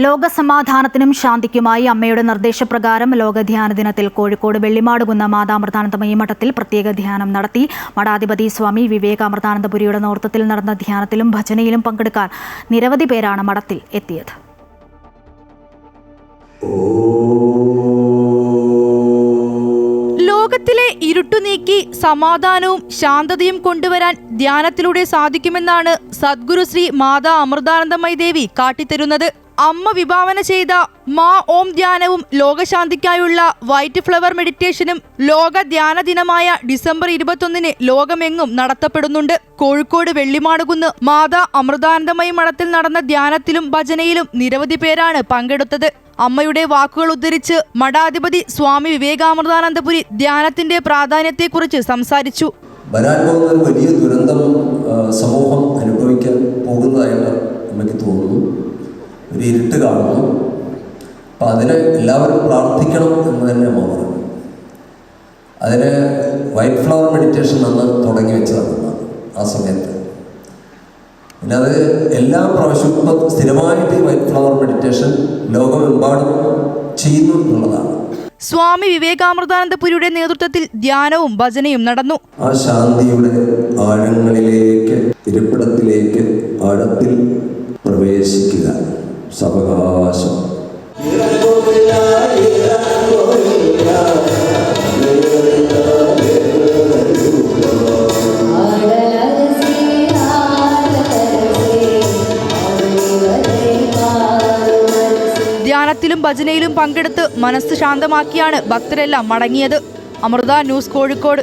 ലോകസമാധാനത്തിനും ശാന്തിക്കുമായി അമ്മയുടെ നിർദ്ദേശപ്രകാരം ലോകധ്യാന ദിനത്തിൽ കോഴിക്കോട് വെള്ളിമാടുകുന്ന് മാതാമൃതാനന്ദമയി മഠത്തിൽ പ്രത്യേക ധ്യാനം നടത്തി. മഠാധിപതി സ്വാമി വിവേകാമൃതാനന്ദപുരിയുടെ നേതൃത്വത്തിൽ നടന്ന ധ്യാനത്തിലും ഭജനയിലും പങ്കെടുക്കാൻ നിരവധി പേരാണ് മഠത്തിൽ എത്തിയത്. ലോകത്തിലെ ഇരുട്ടു നീക്കി സമാധാനവും ശാന്തതയും കൊണ്ടുവരാൻ ധ്യാനത്തിലൂടെ സാധിക്കുമെന്നാണ് സദ്ഗുരു ശ്രീ മാതാ അമൃതാനന്ദമയി ദേവി കാട്ടിത്തരുന്നത്. അമ്മ വിഭാവന ചെയ്ത മാ ഓം ധ്യാനവും ലോകശാന്തിക്കായുള്ള വൈറ്റ് ഫ്ലവർ മെഡിറ്റേഷനും ലോക ധ്യാന ദിനമായ ഡിസംബർ 21 ലോകമെങ്ങും നടത്തപ്പെടുന്നുണ്ട്. കോഴിക്കോട് വെള്ളിമാടുകുന്ന് മാതാ അമൃതാനന്ദമയി മഠത്തിൽ നടന്ന ധ്യാനത്തിലും ഭജനയിലും നിരവധി പേരാണ് പങ്കെടുത്തത്. അമ്മയുടെ വാക്കുകൾ ഉദ്ധരിച്ച് മഠാധിപതി സ്വാമി വിവേകാമൃതാനന്ദപുരി ധ്യാനത്തിന്റെ പ്രാധാന്യത്തെക്കുറിച്ച് സംസാരിച്ചു. വരാൻ പോകുന്ന ഒരു വലിയ ദുരന്തം സമൂഹം അനുഭവിക്കാൻ പോകുന്നതായിട്ട് നമുക്ക് തോന്നുന്നു. ഒരു ഇരുട്ട് കാണുന്നു. അപ്പം അതിന് എല്ലാവരും പ്രാർത്ഥിക്കണം എന്ന് തന്നെ പറഞ്ഞു. അതിന് വൈറ്റ് ഫ്ലവർ മെഡിറ്റേഷൻ എന്ന് തുടങ്ങി വെച്ചതാണ് ആ സമയത്ത്. പിന്നെ അത് എല്ലാ പ്രാവശ്യവും ഇപ്പം സ്ഥിരമായിട്ട് വൈറ്റ് ഫ്ലവർ മെഡിറ്റേഷൻ ലോകമെമ്പാടും ചെയ്യുന്നു എന്നുള്ളതാണ്. സ്വാമി വിവേകാമൃതാനന്ദപുരിയുടെ നേതൃത്വത്തിൽ ധ്യാനവും ഭജനയും നടന്നു. ആ ശാന്തിയുടെ ആഴങ്ങളിലേക്ക്, ഇരിപ്പിടത്തിലേക്ക് ആഴത്തിൽ പ്രവേശിക്കുക. സവകാശം ധ്യാനത്തിലും ഭജനയിലും പങ്കെടുത്ത് മനസ്സ് ശാന്തമാക്കിയാണ് ഭക്തരെല്ലാം മടങ്ങിയത്. അമൃത ന്യൂസ്, കോഴിക്കോട്.